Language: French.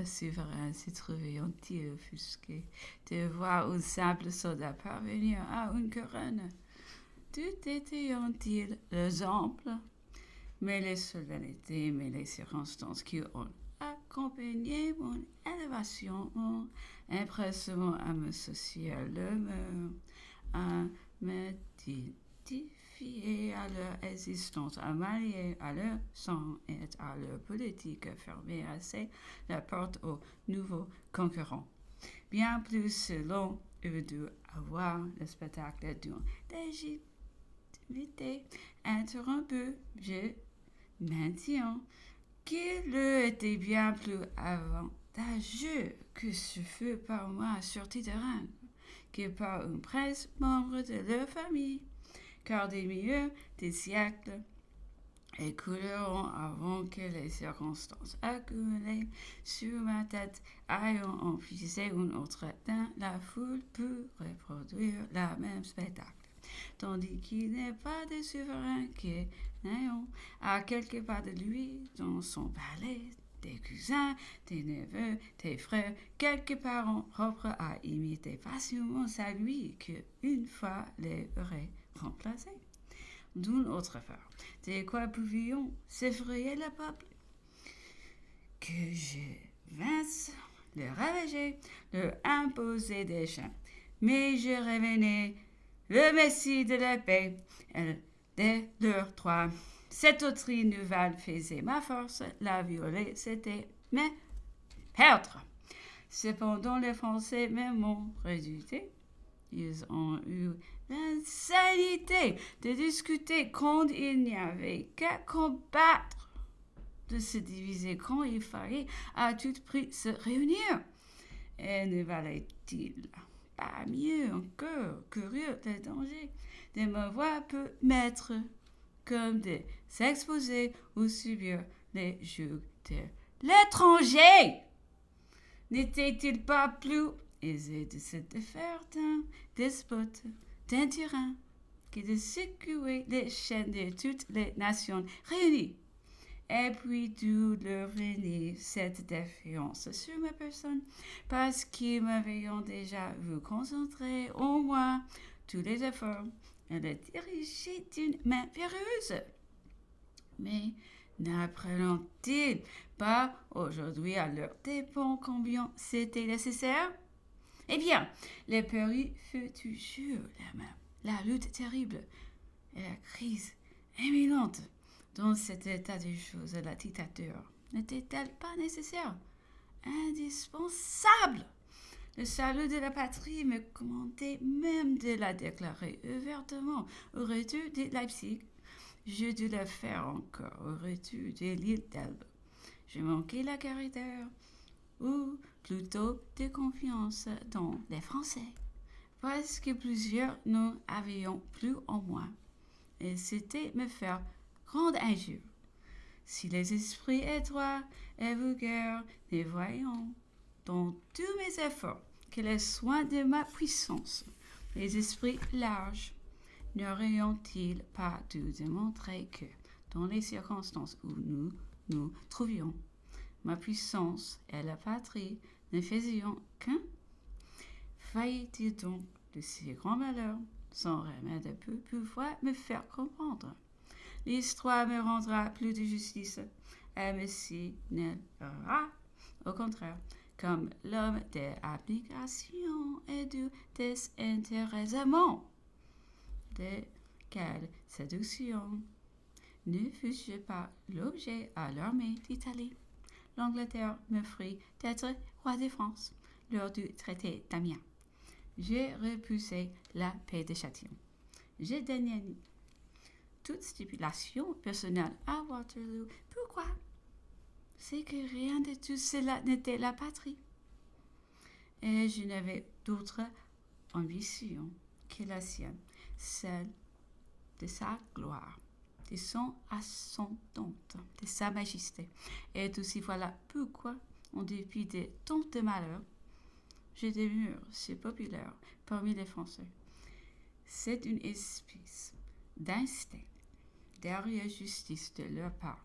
le souverain se trouvait entier offusqué de voir un simple soldat parvenir à une couronne. Tout était utile, l'exemple, mais les solennités, mais les circonstances qui ont accompagné mon élévation ont impressément à me associer à l'humeur, à me à leur existence, à m'allier à leur sang et à leur politique, fermer assez la porte aux nouveaux concurrents. Bien plus selon eux dû avoir le spectacle d'une légitimité interrompue, je maintiens qu'il était bien plus avantageux que ce fut par moi sorti de rang que par un prince membre de leur famille, car des milieux, des siècles écouleront avant que les circonstances accumulées sur ma tête ayant emphysé une autre dans la foule pour reproduire le même spectacle. Tandis qu'il n'est pas de souverain que n'ayant à quelque part de lui dans son palais des cousins, des neveux, des frères, quelques parents propres à imiter facilement celui que une fois les aurait remplacés. D'une autre part, de quoi pouvions s'effrayer le peuple? Que je vinsse le ravager, leur imposer des champs. Mais je revenais le Messie de la paix, de leur droit. Cette autrine nouvelle faisait ma force, la violer, c'était me perdre. Cependant, les Français m'ont redouté. Ils ont eu l'insanité de discuter quand il n'y avait qu'à combattre, de se diviser quand il fallait à tout prix se réunir. Et ne valait-il pas mieux encore, curieux des dangers, de me voir peu maître, comme de s'exposer ou subir les jougs de l'étranger? N'était-il pas plus aisé de se défaire d'un despote, d'un tyran, que de secouer les chaînes de toutes les nations réunies? Et puis d'où leur venait cette défiance sur ma personne, parce qu'ils m'avaient déjà vu concentrer au moins tous les efforts et les diriger d'une main périlleuse. Mais n'apprennent-ils pas aujourd'hui à leur dépens combien c'était nécessaire? Eh bien, le péril fut toujours la même, la lutte terrible et la crise imminente. Dans cet état de choses, la dictature n'était-elle pas nécessaire, indispensable? Le salut de la patrie me commandait même de la déclarer ouvertement au retour de Leipzig. Je dus le faire encore au retour de l'île d'Elbe. Je manquais la caractère, ou plutôt de confiance dans les Français, parce que plusieurs n'en avions plus en moi, et c'était me faire grande injure. Si les esprits étroits et vulgaires ne voyant dans tous mes efforts que les soins de ma puissance, les esprits larges n'auraient-ils pas dû démontrer que, dans les circonstances où nous nous trouvions, ma puissance et la patrie ne faisions qu'un? Faillit-il donc de ces grands malheurs, sans remède peu pouvoir me faire comprendre? L'histoire me rendra plus de justice, et me signalera, au contraire, comme l'homme d'application et du désintéressement. De quelle séduction ne fus-je pas l'objet à l'armée d'Italie? L'Angleterre m'offrit d'être roi de France lors du traité d'Amiens. J'ai repoussé la paix de Châtillon. J'ai dénié toute stipulation personnelle à Waterloo. Pourquoi? C'est que rien de tout cela n'était la patrie. Et je n'avais d'autre ambition que la sienne, celle de sa gloire, de son ascendante, de sa majesté. Et aussi voilà pourquoi, en dépit de tant de malheurs, je demeure si populaire parmi les Français. C'est une espèce d'instinct derrière justice de leur part